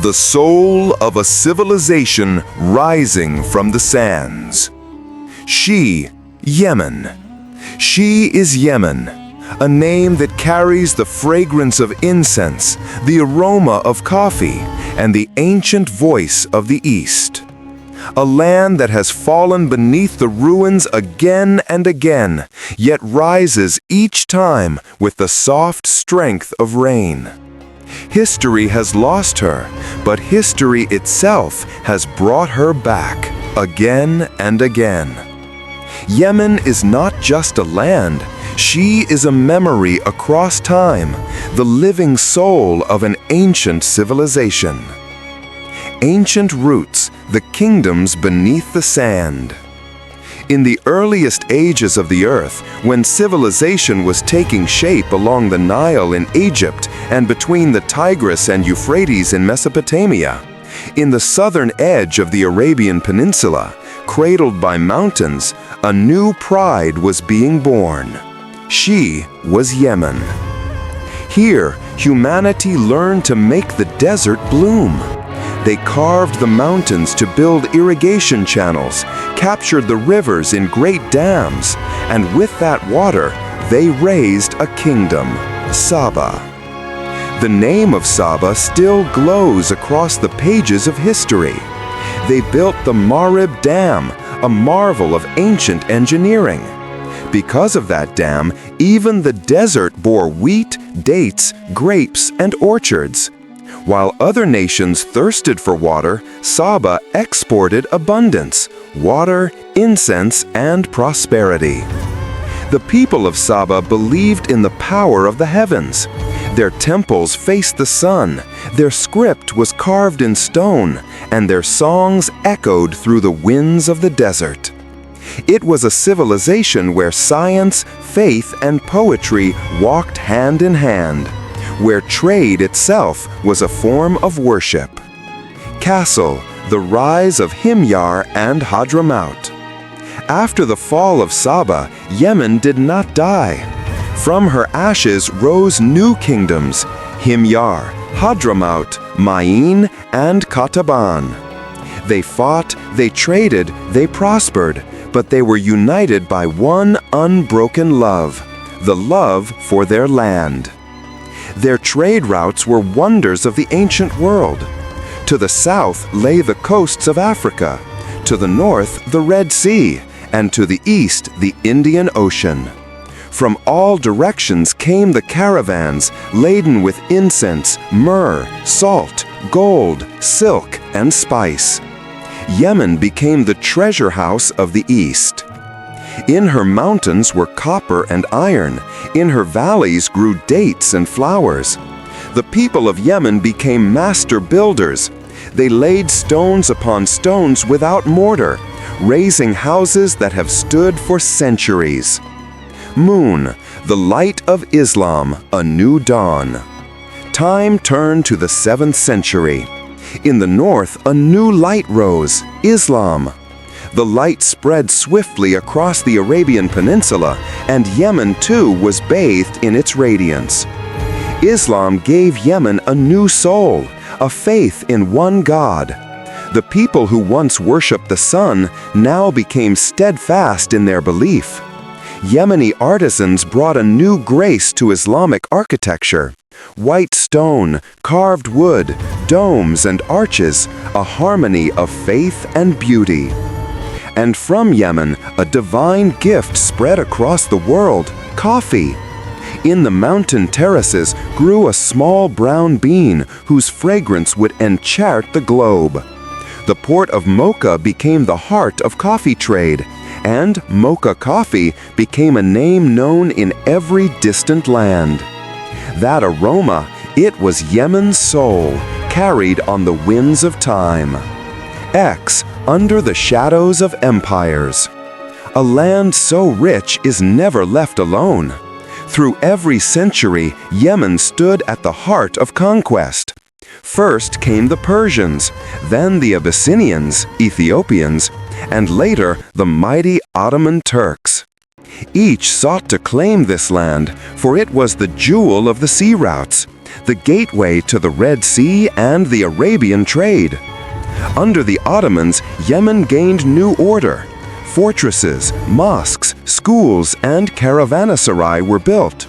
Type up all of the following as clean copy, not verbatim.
the soul of a civilization rising from the sands. She, Yemen. She is Yemen, a name that carries the fragrance of incense, the aroma of coffee, and the ancient voice of the East. A land that has fallen beneath the ruins again and again, yet rises each time with the soft strength of rain. History has lost her, but history itself has brought her back again and again. Yemen is not just a land, she is a memory across time, the living soul of an ancient civilization. Ancient roots, the kingdoms beneath the sand. In the earliest ages of the earth, when civilization was taking shape along the Nile in Egypt and between the Tigris and Euphrates in Mesopotamia, in the southern edge of the Arabian Peninsula, cradled by mountains, a new pride was being born. She was Yemen. Here, humanity learned to make the desert bloom. They carved the mountains to build irrigation channels, captured the rivers in great dams, and with that water, they raised a kingdom, Saba. The name of Saba still glows across the pages of history. They built the Marib Dam, a marvel of ancient engineering. Because of that dam, even the desert bore wheat, dates, grapes, and orchards. While other nations thirsted for water, Saba exported abundance, water, incense, and prosperity. The people of Saba believed in the power of the heavens. Their temples faced the sun, their script was carved in stone, and their songs echoed through the winds of the desert. It was a civilization where science, faith, and poetry walked hand in hand, where trade itself was a form of worship. Castle, the rise of Himyar and Hadramaut. After the fall of Saba, Yemen did not die. From her ashes rose new kingdoms, Himyar, Hadramaut, Ma'in, and Qataban. They fought, they traded, they prospered, but they were united by one unbroken love, the love for their land. Their trade routes were wonders of the ancient world. To the south lay the coasts of Africa, to the north the Red Sea, and to the east the Indian Ocean. From all directions came the caravans laden with incense, myrrh, salt, gold, silk, and spice. Yemen became the treasure house of the East. In her mountains were copper and iron. In her valleys grew dates and flowers. The people of Yemen became master builders. They laid stones upon stones without mortar, raising houses that have stood for centuries. Moon, the light of Islam, a new dawn. Time turned to the 7th century. In the north, a new light rose, Islam. The light spread swiftly across the Arabian Peninsula, and Yemen too was bathed in its radiance. Islam gave Yemen a new soul, a faith in one God. The people who once worshipped the sun now became steadfast in their belief. Yemeni artisans brought a new grace to Islamic architecture. White stone, carved wood, domes and arches, a harmony of faith and beauty. And from Yemen, a divine gift spread across the world, coffee. In the mountain terraces grew a small brown bean whose fragrance would enchant the globe. The port of Mocha became the heart of coffee trade, and Mocha coffee became a name known in every distant land. That aroma, it was Yemen's soul, carried on the winds of time. X, under the shadows of empires. A land so rich is never left alone. Through every century, Yemen stood at the heart of conquest. First came the Persians, then the Abyssinians, Ethiopians, and later the mighty Ottoman Turks. Each sought to claim this land, for it was the jewel of the sea routes, the gateway to the Red Sea and the Arabian trade. Under the Ottomans, Yemen gained new order. Fortresses, mosques, schools, and caravanserai were built.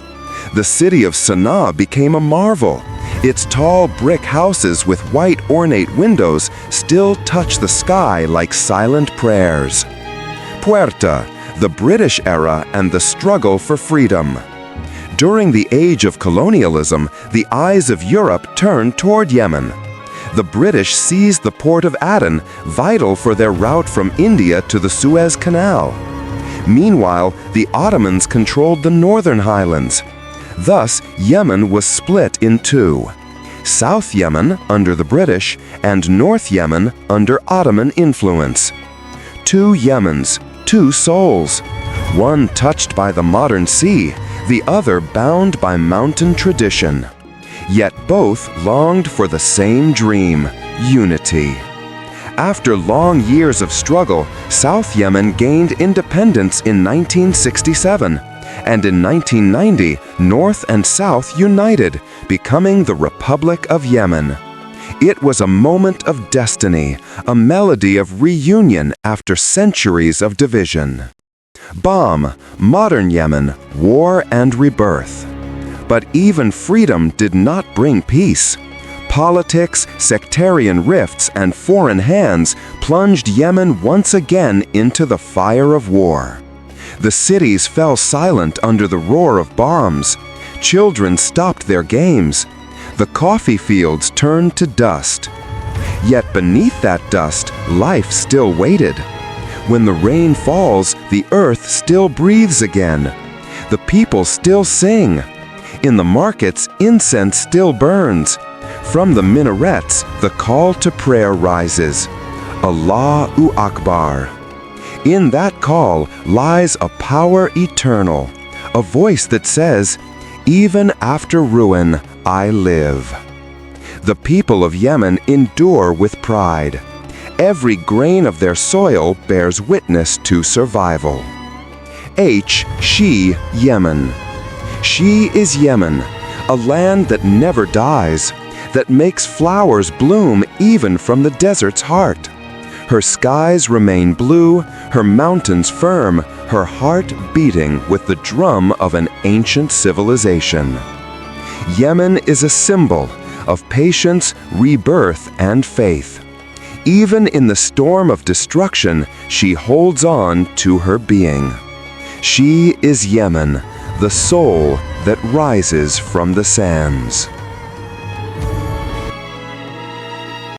The city of Sana'a became a marvel. Its tall brick houses with white ornate windows still touch the sky like silent prayers. Puerta, the British era and the struggle for freedom. During the age of colonialism, the eyes of Europe turned toward Yemen. The British seized the port of Aden, vital for their route from India to the Suez Canal. Meanwhile, the Ottomans controlled the northern highlands. Thus, Yemen was split in two: South Yemen under the British and North Yemen under Ottoman influence. Two Yemens, two souls, one touched by the modern sea, the other bound by mountain tradition. Yet both longed for the same dream: unity. After long years of struggle, South Yemen gained independence in 1967, and in 1990, North and South united, becoming the Republic of Yemen. It was a moment of destiny, a melody of reunion after centuries of division. Bam, modern Yemen, war and rebirth. But even freedom did not bring peace. Politics, sectarian rifts, and foreign hands plunged Yemen once again into the fire of war. The cities fell silent under the roar of bombs. Children stopped their games. The coffee fields turned to dust. Yet beneath that dust, life still waited. When the rain falls, the earth still breathes again. The people still sing. In the markets, incense still burns. From the minarets, the call to prayer rises: Allahu Akbar. In that call lies a power eternal, a voice that says, "Even after ruin, I live." The people of Yemen endure with pride. Every grain of their soil bears witness to survival. She, Yemen. She is Yemen, a land that never dies, that makes flowers bloom even from the desert's heart. Her skies remain blue, her mountains firm, her heart beating with the drum of an ancient civilization. Yemen is a symbol of patience, rebirth, and faith. Even in the storm of destruction, she holds on to her being. She is Yemen, the soul that rises from the sands.